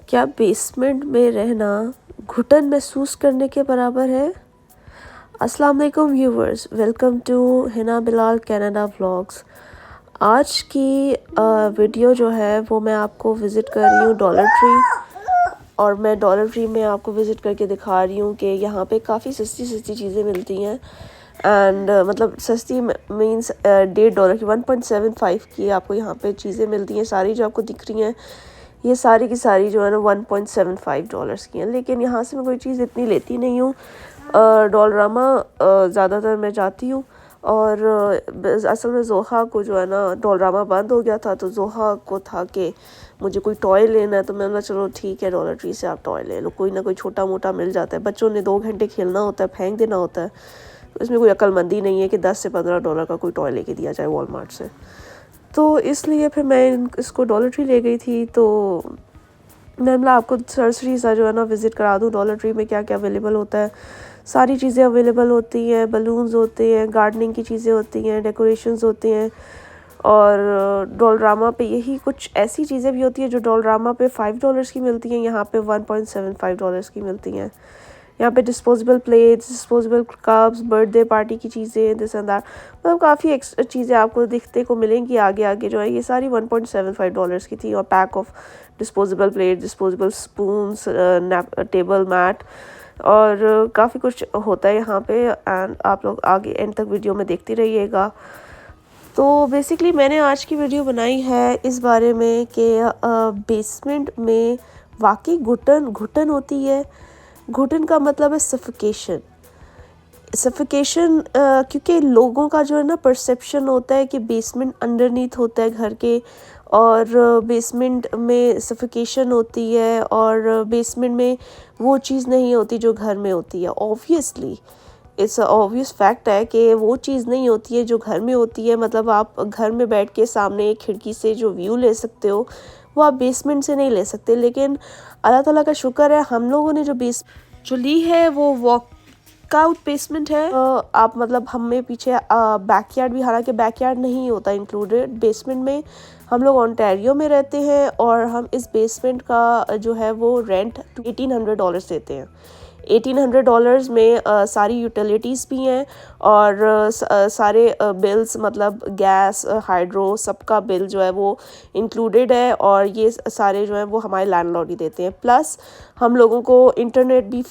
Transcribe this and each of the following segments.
क्या बेसमेंट में रहना घुटन महसूस करने के बराबर है? अस्सलाम वालेकुम viewers, welcome to Hina Bilal Canada vlogs. आज की वीडियो जो है वो मैं आपको विज़िट कर रही हूँ डॉलर ट्री, और मैं डॉलर ट्री में आपको विज़िट करके दिखा रही हूँ कि यहाँ पे काफ़ी सस्ती सस्ती चीज़ें मिलती हैं। एंड मतलब सस्ती मीन्स $1.5 की 1.75 की आपको यहाँ पे चीज़ें मिलती हैं। सारी जो आपको दिख रही हैं ये सारी की सारी जो है ना $1.75 की हैं। लेकिन यहाँ से मैं कोई चीज़ इतनी लेती नहीं हूँ। डॉलरामा ज़्यादातर मैं जाती हूँ, और असल में जोहा को जो है ना डॉलरामा बंद हो गया था, तो जोहा को था कि मुझे कोई टॉय लेना है, तो मैंने बोला चलो ठीक है डॉलर ट्री से आप टॉय ले लो, कोई ना कोई छोटा मोटा मिल जाता है। बच्चों ने 2 घंटे खेलना होता है, फेंक देना होता है, तो इसमें कोई अक्लमंदी नहीं है कि $10 से $15 का कोई टॉय लेके दिया जाए वॉलमार्ट से। तो इसलिए फिर मैं इसको डॉलर ट्री ले गई थी। तो मैं मतलब आपको सरसरी सा जो है ना विज़िट करा दूँ डॉलर ट्री में क्या क्या अवेलेबल होता है। सारी चीज़ें अवेलेबल होती हैं, बलून्स होते हैं, गार्डनिंग की चीज़ें होती हैं, डेकोरेशंस होती हैं, और डॉलरामा पे यही कुछ ऐसी चीज़ें भी होती हैं जो डॉलरामा पे $5 की मिलती हैं, यहाँ पे $1.75 की मिलती हैं। यहाँ पे disposable plates, disposable cups, birthday party की चीज़ें, दिस एंड दैट, मतलब काफ़ी एक्स्ट्रा चीज़ें आपको दिखते को मिलेंगी आगे आगे जो है। ये सारी $1.75 की थी, और pack of disposable plate, disposable spoons, table mat, और काफ़ी कुछ होता है यहाँ पे। एंड आप लोग आगे एंड तक वीडियो में देखते रहिएगा। तो बेसिकली मैंने आज की वीडियो बनाई है इस बारे में कि बेसमेंट में वाकई घुटन होती है। घुटन का मतलब है सफोकेशन। क्योंकि लोगों का जो है ना परसेप्शन होता है कि बेसमेंट अंडरनीथ होता है घर के, और बेसमेंट में सफोकेशन होती है, और बेसमेंट में वो चीज़ नहीं होती जो घर में होती है। ऑब्वियसली इट्स ऑब्वियस फैक्ट है कि वो चीज़ नहीं होती है जो घर में होती है। मतलब आप घर में बैठ के सामने एक खिड़की से जो व्यू ले सकते हो वो आप बेसमेंट से नहीं ले सकते। लेकिन अल्लाह ताला का शुक्र है हम लोगों ने जो ली है वो वॉकआउट बेसमेंट है। आप मतलब हमें पीछे बैकयार्ड भी, हालांकि बैकयार्ड नहीं होता इंक्लूडेड बेसमेंट में। हम लोग ओंटारियो में रहते हैं, और हम इस बेसमेंट का जो है वो रेंट $1,800 देते हैं। $1,800 में सारी यूटिलिटीज़ भी हैं, और सारे बिल्स मतलब गैस, हाइड्रो, सबका बिल जो है वो इंक्लूडेड है, और ये सारे जो है वो हमारे लैंडलॉर्ड ही देते हैं। प्लस हम लोगों को इंटरनेट भी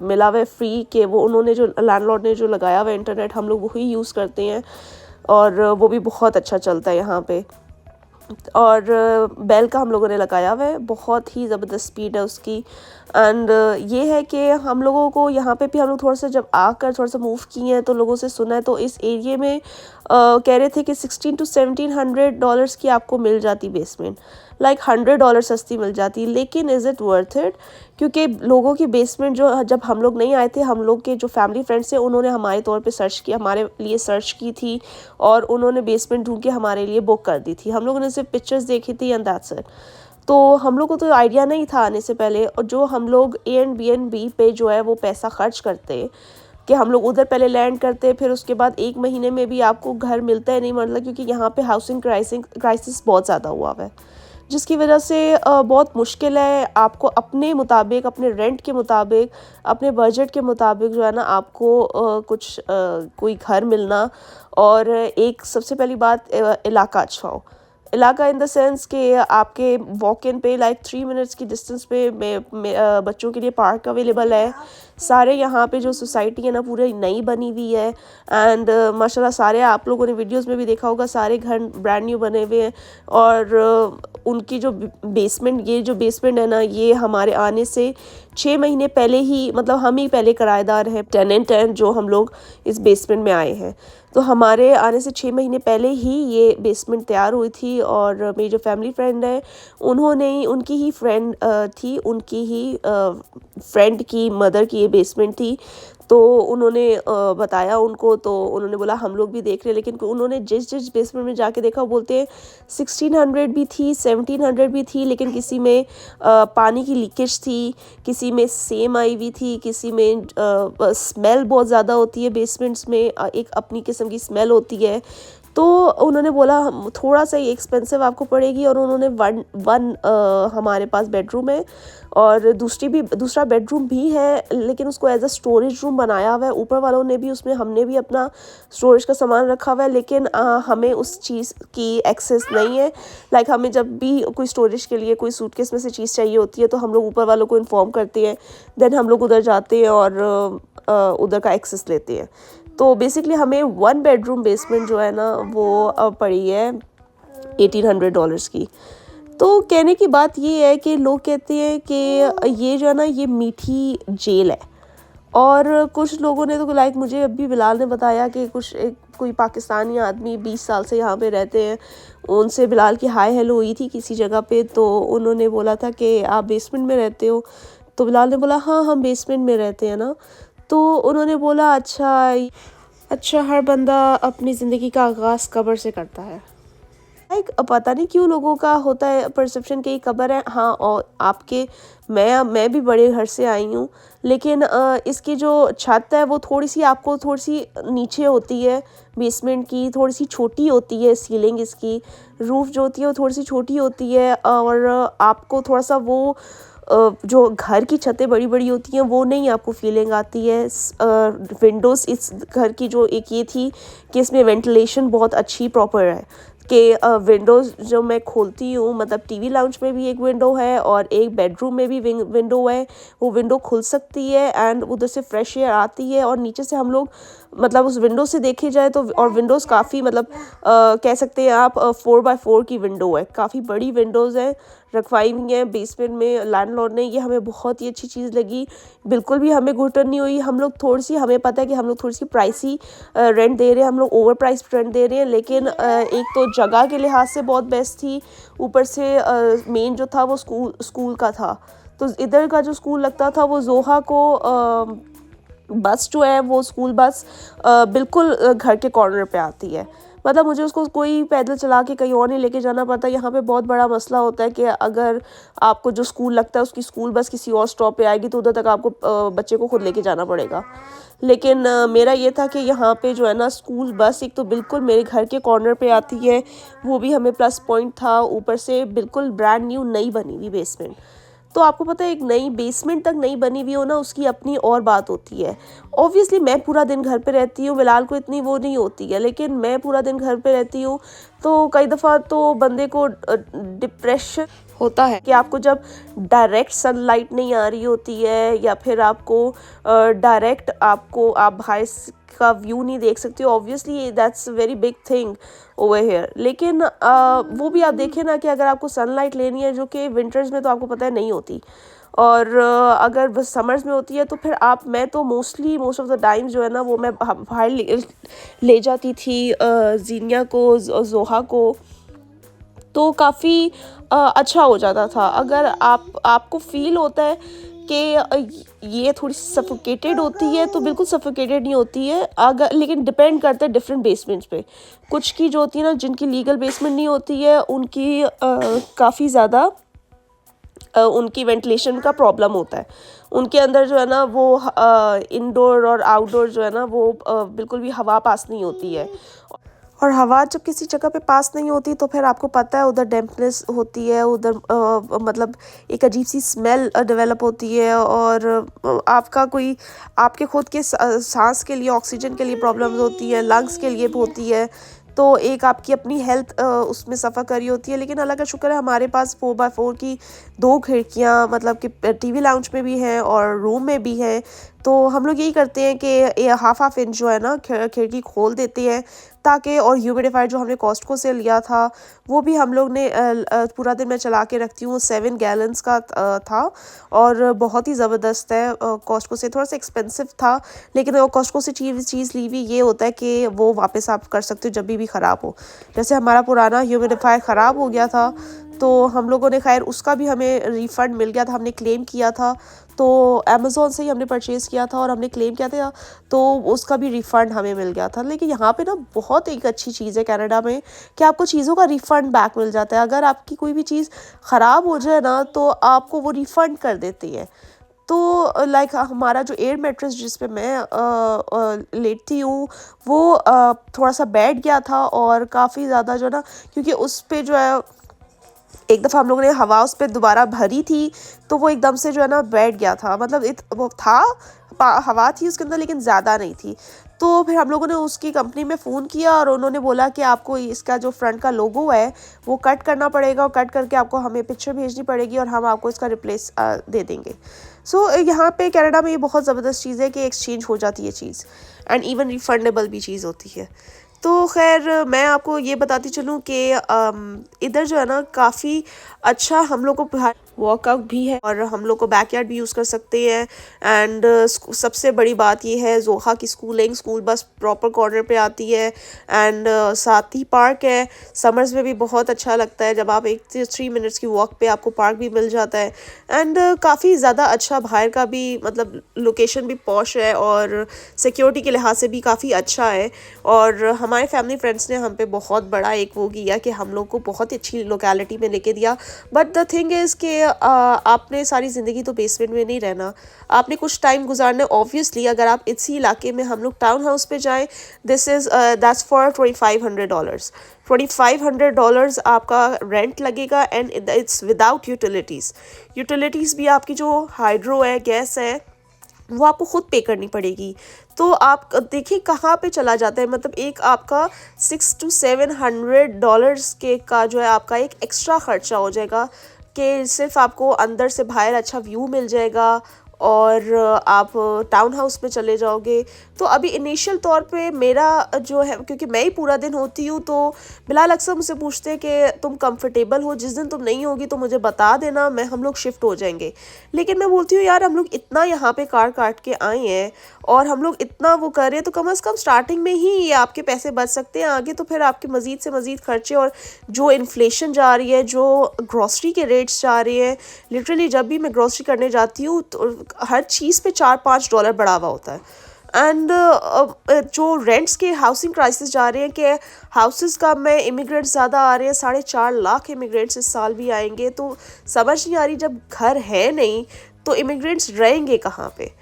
मिला हुआ है फ्री, के वो उन्होंने जो लैंडलॉर्ड ने जो लगाया हुआ है इंटरनेट हम लोग वही यूज़ करते हैं, और वो भी बहुत अच्छा चलता है यहाँ पे। और बेल का हम लोगों ने लगाया हुआ है, बहुत ही ज़बरदस्त स्पीड है उसकी। एंड ये है कि हम लोगों को यहाँ पे भी हम लोग थोड़ा सा जब आकर थोड़ा सा मूव किए हैं तो लोगों से सुना है, तो इस एरिया में कह रहे थे कि $1,600 to $1,700 की आपको मिल जाती बेसमेंट, लाइक $100 सस्ती मिल जाती। लेकिन इज़ इट वर्थ इट? क्योंकि लोगों की बेसमेंट जो जब हम लोग नहीं आए थे, हम लोग के जो फैमिली फ्रेंड्स थे उन्होंने हमारे तौर पे सर्च किया, हमारे लिए सर्च की थी, और उन्होंने बेसमेंट ढूंढ के हमारे लिए बुक कर दी थी। हम लोगों ने सिर्फ पिक्चर्स देखी थी एंड दैट्स इट। तो हम लोग को तो आइडिया नहीं था आने से पहले, और जो हम लोग Airbnb पे जो है वो पैसा खर्च करते कि हम लोग उधर पहले लैंड करते, फिर उसके बाद 1 महीने में भी आपको घर मिलता है नहीं, मतलब क्योंकि यहाँ पे हाउसिंग क्राइसिस बहुत ज़्यादा हुआ है, जिसकी वजह से बहुत मुश्किल है आपको अपने मुताबिक, अपने रेंट के मुताबिक, अपने बजट के मुताबिक जो है ना आपको कोई घर मिलना। और एक सबसे पहली बात, इलाका अच्छा हो। इलाका इन द सेंस कि आपके वॉक इन पे लाइक 3 मिनट्स की डिस्टेंस पे बच्चों के लिए पार्क अवेलेबल है। सारे यहाँ पे जो सोसाइटी है ना पूरी नई बनी हुई है, एंड माशाल्लाह सारे आप लोगों ने वीडियोस में भी देखा होगा, सारे घर ब्रांड न्यू बने हुए हैं। और उनकी जो बेसमेंट है ना, ये हमारे आने से 6 महीने पहले ही, मतलब हम ही पहले किराएदार हैं, टेनेंट हैं जो हम लोग इस बेसमेंट में आए हैं। तो हमारे आने से 6 महीने पहले ही ये बेसमेंट तैयार हुई थी, और मेरी जो फैमिली फ्रेंड है उनकी ही फ्रेंड थी, उनकी ही फ्रेंड की मदर की ये बेसमेंट थी। तो उन्होंने बताया उनको, तो उन्होंने बोला हम लोग भी देख रहे हैं। लेकिन उन्होंने जिस बेसमेंट में जाके देखा, बोलते हैं 1600 भी थी, 1700 भी थी, लेकिन किसी में पानी की लीकेज थी, किसी में सेम आई हुई थी, किसी में स्मेल बहुत ज़्यादा होती है बेसमेंट्स में, एक अपनी किस्म की स्मेल होती है। तो उन्होंने बोला हम थोड़ा सा ही एक्सपेंसिव आपको पड़ेगी, और उन्होंने वन वन हमारे पास बेडरूम है और दूसरा बेडरूम भी है, लेकिन उसको एज अ स्टोरेज रूम बनाया हुआ है। ऊपर वालों ने भी उसमें, हमने भी अपना स्टोरेज का सामान रखा हुआ है, लेकिन हमें उस चीज़ की एक्सेस नहीं है। लाइक हमें जब भी कोई स्टोरेज के लिए कोई सूटकेस में से चीज़ चाहिए होती है तो हम लोग ऊपर वालों को इन्फॉर्म करते हैं, देन हम लोग उधर जाते हैं और उधर का एक्सेस लेते हैं। तो बेसिकली हमें 1 बेडरूम बेसमेंट जो है ना वो पड़ी है $1800 की। तो कहने की बात ये है कि लोग कहते हैं कि ये जो है ना ये मीठी जेल है, और कुछ लोगों ने तो लाइक मुझे अभी बिलाल ने बताया कि कोई पाकिस्तानी आदमी 20 साल से यहाँ पे रहते हैं, उनसे बिलाल की हाय हेलो हुई थी किसी जगह पे, तो उन्होंने बोला था कि आप बेसमेंट में रहते हो। तो बिलाल ने बोला हाँ हम बेसमेंट में रहते हैं ना। तो उन्होंने बोला अच्छा हर बंदा अपनी ज़िंदगी का आगाज़ कब्र से करता है। लाइक पता नहीं क्यों लोगों का होता है परसेप्शन कि कब्र है। हाँ, और मैं भी बड़े घर से आई हूँ, लेकिन इसकी जो छत है वो थोड़ी सी नीचे होती है, बेसमेंट की थोड़ी सी छोटी होती है, सीलिंग इसकी रूफ़ जो होती है वो थोड़ी सी छोटी होती है, और आपको थोड़ा सा वो जो घर की छतें बड़ी बड़ी होती हैं वो नहीं आपको फीलिंग आती है। विंडोज़ इस घर की जो एक ये थी कि इसमें वेंटिलेशन बहुत अच्छी प्रॉपर है कि विंडोज़ जो मैं खोलती हूँ, मतलब टीवी लाउंज में भी एक विंडो है और एक बेडरूम में भी विंडो है, वो विंडो खुल सकती है एंड उधर से फ्रेश एयर आती है, और नीचे से हम लोग मतलब उस विंडो से देखे जाए तो, और विंडोज़ काफ़ी मतलब कह सकते हैं आप 4x4 की विंडो है, काफ़ी बड़ी विंडोज़ हैं, रखवाई हुई हैं बेसमेंट में लैंडलॉर्ड ने। ये हमें बहुत ही अच्छी चीज़ लगी, बिल्कुल भी हमें घुटन नहीं हुई। हमें पता है कि हम लोग थोड़ी सी प्राइसी रेंट दे रहे हैं, हम लोग ओवर प्राइस रेंट दे रहे हैं, लेकिन एक तो जगह के लिहाज से बहुत बेस्ट थी, ऊपर से मेन जो था वो स्कूल का था। तो इधर का जो स्कूल लगता था वो जोहा को बस जो है वो स्कूल बस बिल्कुल घर के कॉर्नर पे आती है, मतलब मुझे उसको कोई पैदल चला के कहीं और नहीं लेके जाना पड़ता। यहाँ पे बहुत बड़ा मसला होता है कि अगर आपको जो स्कूल लगता है उसकी स्कूल बस किसी और स्टॉप पे आएगी तो उधर तक आपको बच्चे को खुद लेके जाना पड़ेगा। लेकिन मेरा ये था कि यहाँ पे जो है ना स्कूल बस एक तो बिल्कुल मेरे घर के कॉर्नर पे आती है, वो भी हमें प्लस पॉइंट था, ऊपर से बिल्कुल ब्रांड न्यू नई बनी हुई बेसमेंट। तो आपको पता है एक नई बेसमेंट तक नई बनी हुई हो ना, उसकी अपनी और बात होती है। ऑब्वियसली मैं पूरा दिन घर पे रहती हूँ, बिलाल को इतनी वो नहीं होती है, लेकिन मैं पूरा दिन घर पे रहती हूँ तो कई दफ़ा तो बंदे को डिप्रेशन होता है कि आपको जब डायरेक्ट सनलाइट नहीं आ रही होती है, या फिर आपको डायरेक्ट आप बाहर का व्यू नहीं देख सकते हो। Obviously that's very big thing over here. लेकिन वो भी आप देखें ना कि अगर आपको सनलाइट लेनी है, जो कि विंटर्स में तो आपको पता है नहीं होती, और अगर बस समर्स में होती है तो फिर मैं तो मोस्ट ऑफ द टाइम्स जो है ना वो मैं बाहर ले जाती थी जीनिया को, जोहा को, तो काफ़ी अच्छा हो जाता था। अगर आपको फील होता है कि ये थोड़ी सफोकेटेड होती है तो बिल्कुल सफोकेटेड नहीं होती है, अगर लेकिन डिपेंड करता है डिफरेंट बेसमेंट्स पे। कुछ की जो होती है ना, जिनकी लीगल बेसमेंट नहीं होती है, उनकी काफ़ी ज़्यादा उनकी वेंटिलेशन का प्रॉब्लम होता है। उनके अंदर जो है ना वो इंडोर और आउटडोर जो है ना वो बिल्कुल भी हवा पास नहीं होती है, और हवा जब किसी जगह पे पास नहीं होती तो फिर आपको पता है उधर डैम्पनेस होती है, उधर मतलब एक अजीब सी स्मेल डेवलप होती है, और आपके खुद के सांस के लिए, ऑक्सीजन के लिए प्रॉब्लम्स होती है, लंग्स के लिए होती है, तो एक आपकी अपनी हेल्थ उसमें सफ़र करी होती है। लेकिन अल्लाह का शुक्र है हमारे पास 4x4 की 2 खिड़कियाँ मतलब कि टीवी लाउंज में भी हैं और रूम में भी हैं। तो हम लोग यही करते हैं कि हाफ इंच जो है ना खिड़की खोल देते हैं, ताकि, और ह्यूमिडिफायर जो हमने कॉस्टको से लिया था वो भी हम लोग ने पूरा दिन मैं चला के रखती हूँ, 7 गैलन्स का था, और बहुत ही ज़बरदस्त है। कॉस्टको से थोड़ा सा एक्सपेंसिव था, लेकिन कॉस्टको से चीज़ ली हुई ये होता है कि वो वापस आप कर सकते हो जब भी ख़राब हो। जैसे हमारा पुराना ह्यूमिडिफायर ख़राब हो गया था तो हम लोगों ने, खैर उसका भी हमें रिफ़ंड मिल गया था, हमने क्लेम किया था, तो अमेज़ोन से ही हमने परचेज़ किया था और हमने क्लेम किया था, तो उसका भी रिफ़ंड हमें मिल गया था। लेकिन यहाँ पे ना बहुत एक अच्छी चीज़ है कनाडा में कि आपको चीज़ों का रिफ़ंड बैक मिल जाता है। अगर आपकी कोई भी चीज़ ख़राब हो जाए ना तो आपको वो रिफ़ंड कर देती है। तो लाइक हमारा जो एयर मैट्रेस जिस पे मैं लेटती हूँ वो थोड़ा सा बैठ गया था और काफ़ी ज़्यादा जो है ना, क्योंकि उस पे जो है एक दफ़ा हम लोगों ने हवा उस पे दोबारा भरी थी, तो वो एकदम से जो है ना बैठ गया था। मतलब वो था, हवा थी उसके अंदर लेकिन ज़्यादा नहीं थी। तो फिर हम लोगों ने उसकी कंपनी में फ़ोन किया और उन्होंने बोला कि आपको इसका जो फ्रंट का लोगो है वो कट करना पड़ेगा और कट करके आपको हमें पिक्चर भेजनी पड़ेगी और हम आपको इसका रिप्लेस दे देंगे। सो यहाँ पे कनाडा में ये बहुत ज़बरदस्त चीज़ है कि एक्सचेंज हो जाती है चीज़, एंड इवन रिफंडेबल भी चीज़ होती है। तो खैर मैं आपको ये बताती चलूँ कि इधर जो है ना काफ़ी अच्छा हम लोग को वर्कआउट भी है और हम लोग को बैकयार्ड भी यूज़ कर सकते हैं। एंड सबसे बड़ी बात ये है ज़ोहा की स्कूल बस प्रॉपर कॉर्नर पे आती है। एंड साथ ही पार्क है, समर्स में भी बहुत अच्छा लगता है जब आप 1 से 3 मिनट्स की वॉक पे आपको पार्क भी मिल जाता है। एंड काफ़ी ज़्यादा अच्छा बाहर का भी मतलब लोकेशन भी पॉश है और सिक्योरिटी के लिहाज से भी काफ़ी अच्छा है। और हमारे फैमिली फ्रेंड्स ने हम पे बहुत बड़ा एक वो किया कि हम लोग को बहुत ही अच्छी लोकेलिटी में लेके दिया। बट द थिंग इज़ कि आपने सारी ज़िंदगी तो बेसमेंट में नहीं रहना, आपने कुछ टाइम गुजारना। ऑब्वियसली अगर आप इसी इलाके में हम लोग टाउन हाउस पे जाएं, दैट्स फॉर $2500। $2500 आपका रेंट लगेगा एंड इट्स विदाउट यूटिलिटीज़ भी आपकी जो हाइड्रो है, गैस है, वो आपको खुद पे करनी पड़ेगी। तो आप देखिए कहाँ पे चला जाता है, मतलब एक आपका $600 to $700 के का जो है आपका एक एक्स्ट्रा ख़र्चा हो जाएगा कि सिर्फ आपको अंदर से बाहर अच्छा व्यू मिल जाएगा और आप टाउन हाउस में चले जाओगे। तो अभी इनिशियल तौर पे मेरा जो है, क्योंकि मैं ही पूरा दिन होती हूँ, तो बिलाल अक्सर मुझसे पूछते हैं कि तुम कंफर्टेबल हो, जिस दिन तुम नहीं होगी तो मुझे बता देना, हम लोग शिफ्ट हो जाएंगे। लेकिन मैं बोलती हूँ यार हम लोग इतना यहाँ पे कार काट के आए हैं और हम लोग इतना वो कर रहे हैं, तो कम से कम स्टार्टिंग में ही ये आपके पैसे बच सकते हैं। आगे तो फिर आपके मज़ीद से मज़ीद खर्चे और जो इन्फ्लेशन जा रही है, जो ग्रॉसरी के रेट्स जा रहे हैं, लिटरली जब भी मैं ग्रॉसरी करने जाती हूँ तो हर चीज़ पे $4-5 बढ़ा हुआ होता है। एंड जो रेंट्स के हाउसिंग क्राइसिस जा रहे हैं कि हाउसेस का में इमिग्रेंट्स ज़्यादा आ रहे हैं, 4.5 लाख इमिग्रेंट्स इस साल भी आएंगे। तो समझ नहीं आ रही, जब घर है नहीं तो इमिग्रेंट्स रहेंगे कहाँ पे।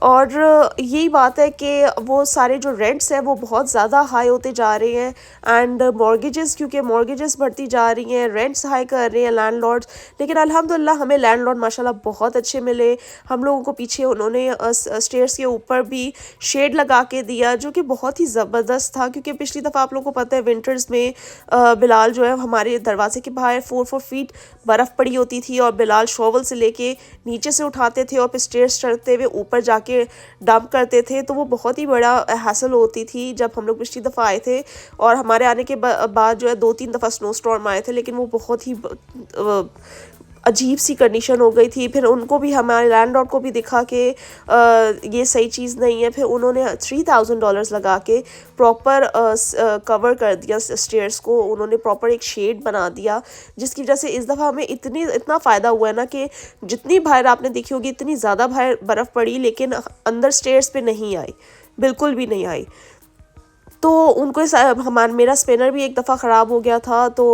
और यही बात है कि वो सारे जो रेंट्स हैं वो बहुत ज़्यादा हाई होते जा रहे हैं। एंड मॉर्गेजेस, क्योंकि मॉर्गेजेस बढ़ती जा रही हैं, रेंट्स हाई कर रहे हैं लैंडलॉर्ड्स। लेकिन अल्हम्दुलिल्लाह हमें लैंडलॉर्ड माशाल्लाह बहुत अच्छे मिले। हम लोगों को पीछे उन्होंने स्टेयर्स के ऊपर भी शेड लगा के दिया, जो कि बहुत ही ज़बरदस्त था। क्योंकि पिछली दफ़ा आप लोगों को पता है विंटर्स में बिलाल जो है हमारे दरवाजे के बाहर 4 फीट बर्फ़ पड़ी होती थी और बिलाल शॉवल से लेके नीचे से उठाते थे और फिर स्टेयर्स चढ़ते हुए ऊपर जाके डंप करते थे। तो वो बहुत ही बड़ा हैसल होती थी जब हम लोग पिछली दफ़ा आए थे। और हमारे आने के बाद जो है 2-3 दफ़ा स्नो स्टॉर्म आए थे, लेकिन वो बहुत ही अजीब सी कंडीशन हो गई थी। फिर उनको भी, हमारे लैंडलॉर्ड को भी दिखा कि ये सही चीज़ नहीं है। फिर उन्होंने $3000 लगा के प्रॉपर कवर कर दिया स्टेयर्स को, उन्होंने प्रॉपर एक शेड बना दिया, जिसकी वजह से इस दफ़ा हमें इतना फ़ायदा हुआ है ना कि जितनी बाहर आपने देखी होगी इतनी ज़्यादा बाहर बर्फ़ पड़ी, लेकिन अंदर स्टेयर्स पे नहीं आई, बिल्कुल भी नहीं आई। तो उनको मेरा स्पिनर भी एक दफ़ा ख़राब हो गया था, तो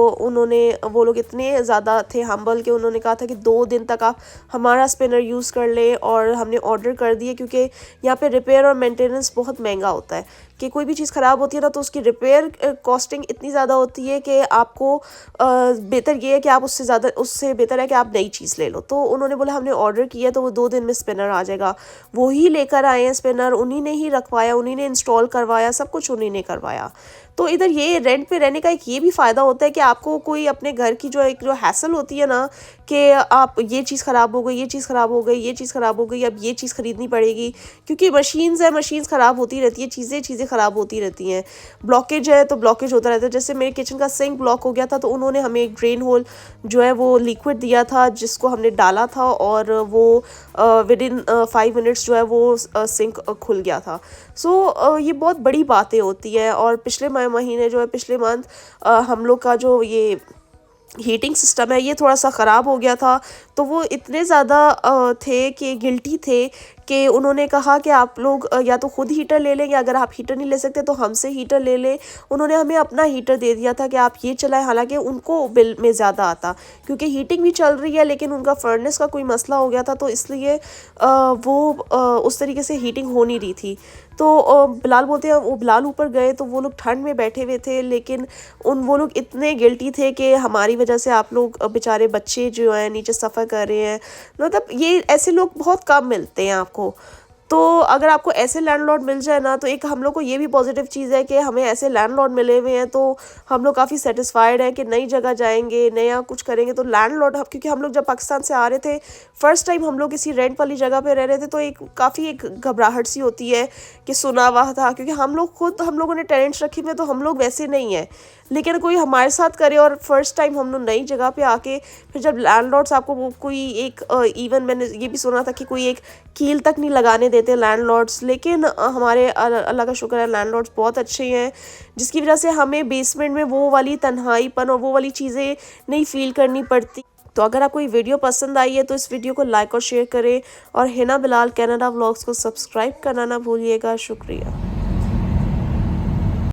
वो लोग इतने ज़्यादा थे हम्बल कि उन्होंने कहा था कि 2 दिन तक आप हमारा स्पिनर यूज़ कर लें। और हमने ऑर्डर कर दिए, क्योंकि यहाँ पे रिपेयर और मेंटेनेंस बहुत महंगा होता है कि कोई भी चीज़ ख़राब होती है ना तो उसकी रिपेयर कॉस्टिंग इतनी ज़्यादा होती है कि आपको बेहतर ये है कि आप उससे बेहतर है कि आप नई चीज़ ले लो। तो उन्होंने बोला हमने ऑर्डर किया तो वो 2 दिन में स्पिनर आ जाएगा। वो ही लेकर आए हैं स्पिनर, उन्हीं ने ही रखवाया, उन्हीं ने इंस्टॉल करवाया, सब कुछ उन्हीं ने करवाया। तो इधर ये रेंट पे रहने का एक ये भी फ़ायदा होता है कि आपको कोई अपने घर की जो हैसल होती है ना कि आप ये चीज़ ख़राब हो गई, ये चीज़ ख़राब हो गई, ये चीज़ ख़राब हो गई, अब ये चीज़ ख़रीदनी पड़ेगी। क्योंकि मशीन्स ख़राब होती रहती है, चीज़ें ख़राब होती रहती हैं। ब्लॉकेज है तो ब्लॉकेज होता रहता है। जैसे मेरे किचन का सिंक ब्लॉक हो गया था, तो उन्होंने हमें एक ड्रेन होल जो है वो लिक्विड दिया था, जिसको हमने डाला था और वो विदिन 5 मिनट्स जो है वो सिंक खुल गया था। सो ये बहुत बड़ी बातें होती है। और पिछले महीने जो है, पिछले मंथ हम लोग का जो ये हीटिंग सिस्टम है ये थोड़ा सा ख़राब हो गया था। तो वो इतने ज़्यादा थे कि गिल्टी थे कि उन्होंने कहा कि आप लोग या तो खुद हीटर ले लें, या अगर आप हीटर नहीं ले सकते तो हमसे हीटर ले लें। उन्होंने हमें अपना हीटर दे दिया था कि आप ये चलाएं, हालांकि उनको बिल में ज़्यादा आता क्योंकि हीटिंग भी चल रही है, लेकिन उनका फर्नेस का कोई मसला हो गया था, तो इसलिए वो उस तरीके से हीटिंग हो नहीं रही थी। तो बिलाल बोलते हैं वो बिलाल ऊपर गए तो वो लोग ठंड में बैठे हुए थे, लेकिन वो लोग इतने गिल्टी थे कि हमारी वजह से आप लोग बेचारे बच्चे जो हैं नीचे सफ़र कर रहे हैं। मतलब ये ऐसे लोग बहुत कम मिलते हैं आपको। तो अगर आपको ऐसे लैंडलॉर्ड मिल जाए ना, तो एक हम लोग को ये भी पॉजिटिव चीज़ है कि हमें ऐसे लैंडलॉर्ड मिले हुए हैं, तो हम लोग काफ़ी सेटिस्फाइड हैं कि नई जगह जाएंगे, नया कुछ करेंगे। तो लैंडलॉर्ड क्योंकि हम लोग जब पाकिस्तान से आ रहे थे, फर्स्ट टाइम हम लोग किसी रेंट वाली जगह पे रह रहे थे, तो काफ़ी एक घबराहट सी होती है कि सुना हुआ था, क्योंकि हम लोगों ने टेरेंट्स रखी हुई, तो हम लोग वैसे नहीं हैं। लेकिन कोई हमारे साथ करे और फर्स्ट टाइम हम लोग नई जगह पे आके फिर जब लैंडलॉर्ड्स आपको वो कोई एक इवन मैंने ये भी सुना था कि कोई एक कील तक नहीं लगाने देते लैंडलॉर्ड्स, लेकिन हमारे अल्लाह का शुक्र है लैंडलॉर्ड्स बहुत अच्छे हैं, जिसकी वजह से हमें बेसमेंट में वो वाली तन्हाईपन और वो वाली चीज़ें नहीं फील करनी पड़ती। तो अगर आपको ये वीडियो पसंद आई है तो इस वीडियो को लाइक और शेयर करें, और हिना बिलाल कनाडा व्लॉग्स को सब्सक्राइब करना ना भूलिएगा। शुक्रिया।